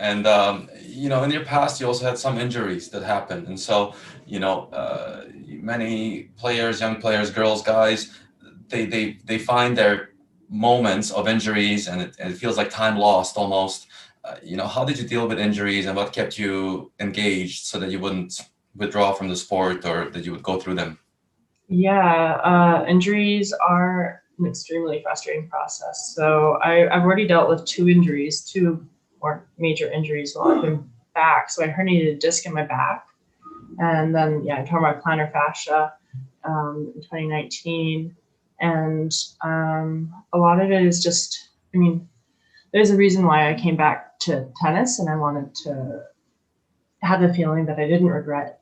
And in your past, you also had some injuries that happened, and so many players, young players, girls, guys, they find their moments of injuries, and it feels like time lost almost. How did you deal with injuries, and what kept you engaged so that you wouldn't withdraw from the sport or that you would go through them? Yeah, injuries are an extremely frustrating process. So I've already dealt with two more major injuries while I've been back. So I herniated a disc in my back, and then I tore my plantar fascia in 2019. And a lot of it is just, there's a reason why I came back to tennis, and I wanted to have the feeling that I didn't regret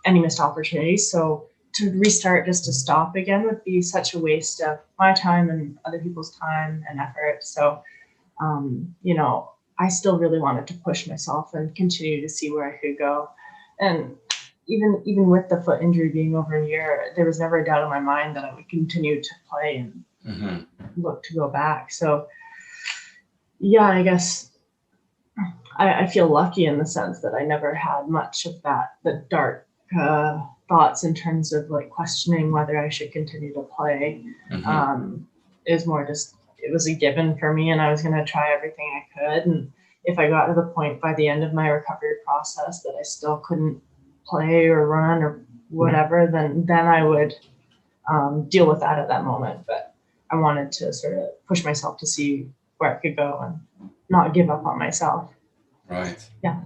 any missed opportunities. So to restart just to stop again would be such a waste of my time and other people's time and effort. So, I still really wanted to push myself and continue to see where I could go. And even with the foot injury being over a year, there was never a doubt in my mind that I would continue to play and look to go back. So, yeah, I guess I feel lucky in the sense that I never had much of the dark thoughts in terms of like questioning whether I should continue to play. It was more just, it was a given for me, and I was going to try everything I could. And if I got to the point by the end of my recovery process that I still couldn't play or run or whatever, then I would deal with that at that moment. But I wanted to sort of push myself to see where I could go and not give up on myself. Right. Yeah.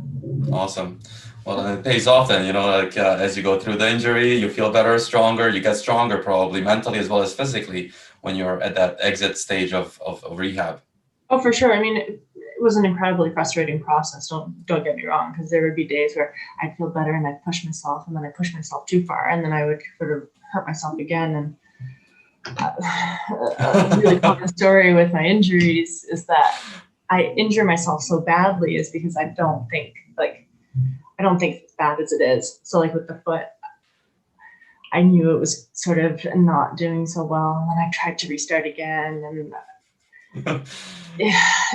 Awesome. Well, then it pays off then, like as you go through the injury, you feel better, stronger, you get stronger probably mentally as well as physically when you're at that exit stage of rehab. Oh, for sure. It was an incredibly frustrating process. Don't get me wrong, because there would be days where I'd feel better and I'd push myself, and then I push myself too far, and then I would sort of hurt myself again. And a really common story with my injuries is that I injure myself so badly is because I don't think it's as bad as it is. So like with the foot, I knew it was sort of not doing so well, and I tried to restart again, and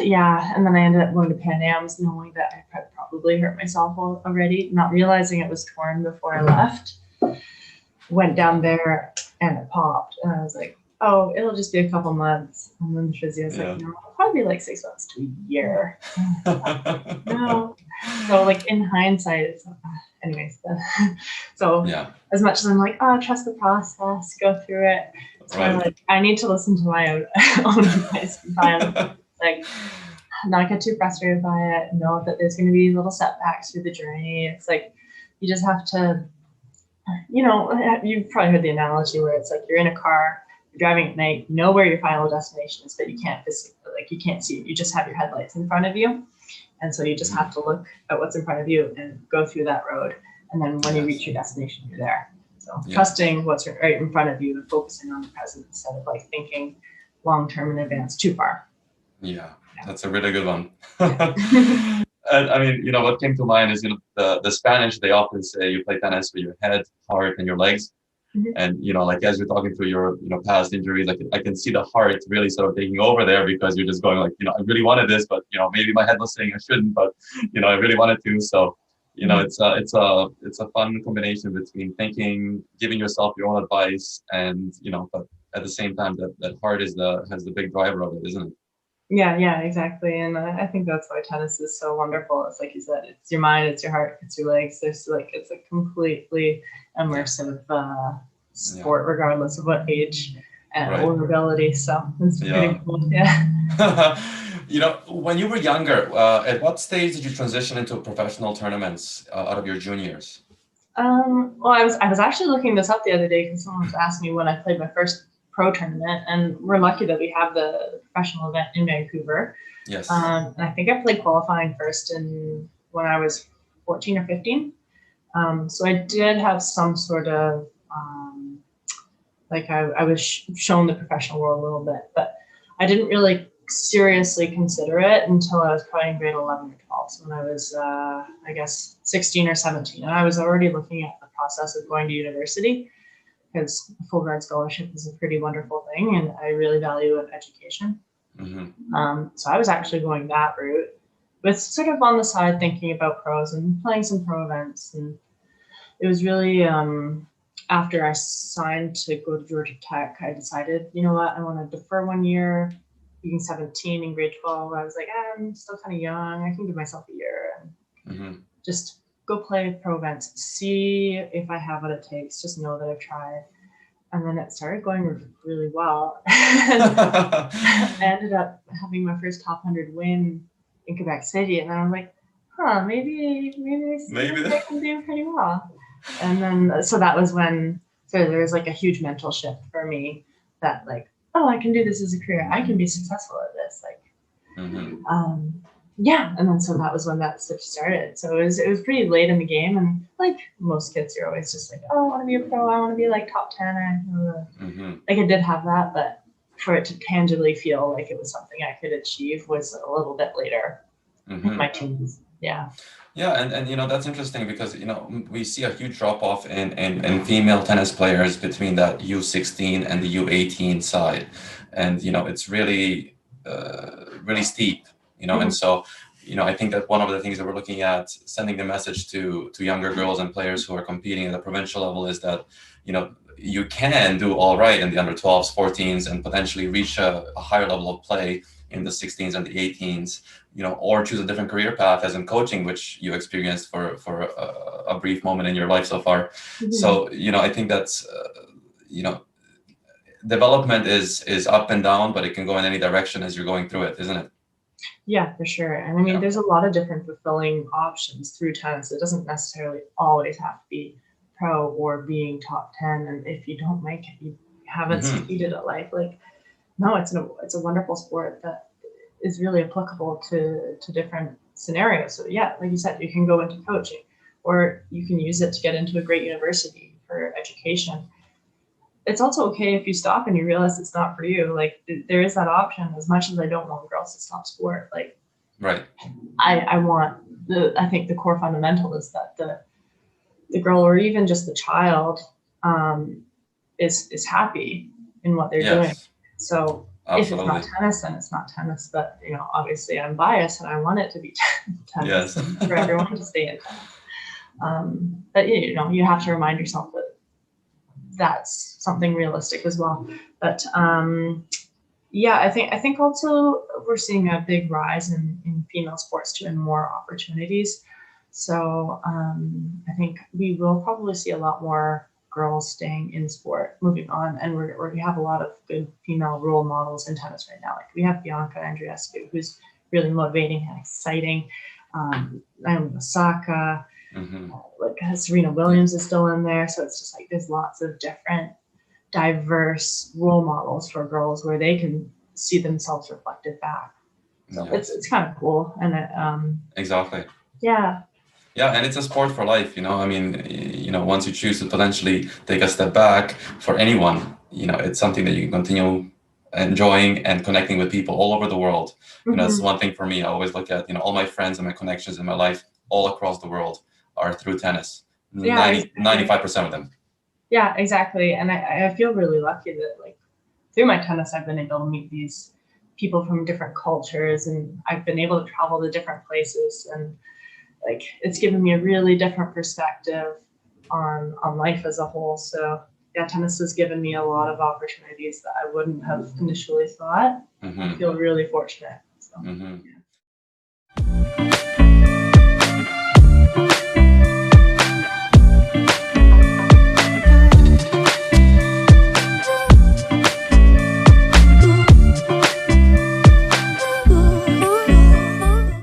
yeah, and then I ended up going to Pan Am's knowing that I had probably hurt myself already, not realizing it was torn before I left. Went down there and it popped, and I was like, oh, it'll just be a couple months. And then the physio was like, no, it'll probably be like 6 months to a year. No. So like in hindsight, it's anyways. So as much as I'm like, oh, trust the process, go through it. So I'm like, I need to listen to my own advice. Like, not get too frustrated by it. Know that there's going to be little setbacks through the journey. It's like you just have to, you've probably heard the analogy where it's like you're in a car, you're driving at night, you know where your final destination is, but you can't you can't see it. You just have your headlights in front of you. And so you just have to look at what's in front of you and go through that road. And then when you reach your destination, you're there. So trusting what's right in front of you and focusing on the present instead of like thinking long-term in advance too far. Yeah, that's a really good one. And what came to mind is, the Spanish, they often say you play tennis with your head, heart, and your legs. And, like as you're talking through your, past injuries, like I can see the heart really sort of taking over there because you're just going like, I really wanted this, but, maybe my head was saying I shouldn't, but, I really wanted to. So, it's a fun combination between thinking, giving yourself your own advice, and, but at the same time, that heart has the big driver of it, isn't it? Yeah, exactly. And I think that's why tennis is so wonderful. It's like you said, it's your mind, it's your heart, it's your legs. It's a completely immersive sport, regardless of what age or ability. So it's pretty cool. Yeah. When you were younger, at what stage did you transition into professional tournaments out of your juniors? Well, I was actually looking this up the other day because someone was asking me when I played my first pro tournament, and we're lucky that we have the professional event in Vancouver. Yes. And I think I played qualifying first when I was 14 or 15. So I did have some sort of Like I was shown the professional world a little bit, but I didn't really seriously consider it until I was probably in grade 11 or 12. So when I was, I guess, 16 or 17, and I was already looking at the process of going to university, because a full ride scholarship is a pretty wonderful thing, and I really value education. So I was actually going that route, with sort of on the side thinking about pros and playing some pro events. And it was really after I signed to go to Georgia Tech, I decided, you know what, I want to defer 1 year. Being 17 in grade 12, I was like, I'm still kind of young. I can give myself a year and just go play pro events, see if I have what it takes, just know that I've tried. And then it started going really well. I ended up having my first top 100 win in Quebec City. And then I was like, maybe I can do pretty well. And then, so that was when, so there was like a huge mental shift for me that like, oh, I can do this as a career. I can be successful at this. Like, yeah. And then, so that was when that switch started. So it was pretty late in the game. And like most kids, you're always just like, oh, I want to be a pro. I want to be like top 10 or anything. Like I did have that, but for it to tangibly feel like it was something I could achieve was a little bit later in my teens. Yeah. Yeah, and you know, that's interesting because, you know, we see a huge drop off in female tennis players between that U16 and the U18 side. And, you know, it's really, really steep, you know, and so, you know, I think that one of the things that we're looking at sending the message to younger girls and players who are competing at the provincial level is that, you know, you can do all right in the under 12s, 14s, and potentially reach a higher level of play in the 16s and the 18s, you know, or choose a different career path as in coaching, which you experienced for a brief moment in your life so far. So, you know, I think that's, you know, development is up and down, but it can go in any direction as you're going through it, isn't it? Yeah, for sure. And I mean, there's a lot of different fulfilling options through tennis. It doesn't necessarily always have to be pro or being top 10. And if you don't make it, you haven't succeeded at life. Like, no, it's a wonderful sport that is really applicable to different scenarios. So yeah, like you said, you can go into coaching, or you can use it to get into a great university for education. It's also okay if you stop and you realize it's not for you. Like there is that option. As much as I don't want girls to stop sport, like I think the core fundamental is that the girl or even just the child is happy in what they're doing. So if it's not tennis, then it's not tennis. But you know, obviously, I'm biased and I want it to be tennis for everyone to stay in tennis. But you know, you have to remind yourself that that's something realistic as well. But yeah, I think also we're seeing a big rise in female sports too, and more opportunities. So I think we will probably see a lot more girls staying in sport moving on, and we have a lot of good female role models in tennis right now. Like we have Bianca Andreescu, who's really motivating and exciting. Naomi Osaka, like Serena Williams is still in there. So it's just like there's lots of different diverse role models for girls where they can see themselves reflected back. So it's kind of cool. And exactly. Yeah. Yeah, and it's a sport for life, you know. I mean, you know, once you choose to potentially take a step back, for anyone, you know, it's something that you can continue enjoying and connecting with people all over the world. You know, that's one thing for me. I always look at, you know, all my friends and my connections in my life all across the world are through tennis. 95% of them. Yeah, exactly. And I feel really lucky that like through my tennis, I've been able to meet these people from different cultures, and I've been able to travel to different places, and like it's given me a really different perspective on life as a whole. So yeah, tennis has given me a lot of opportunities that I wouldn't have initially thought. I feel really fortunate. So.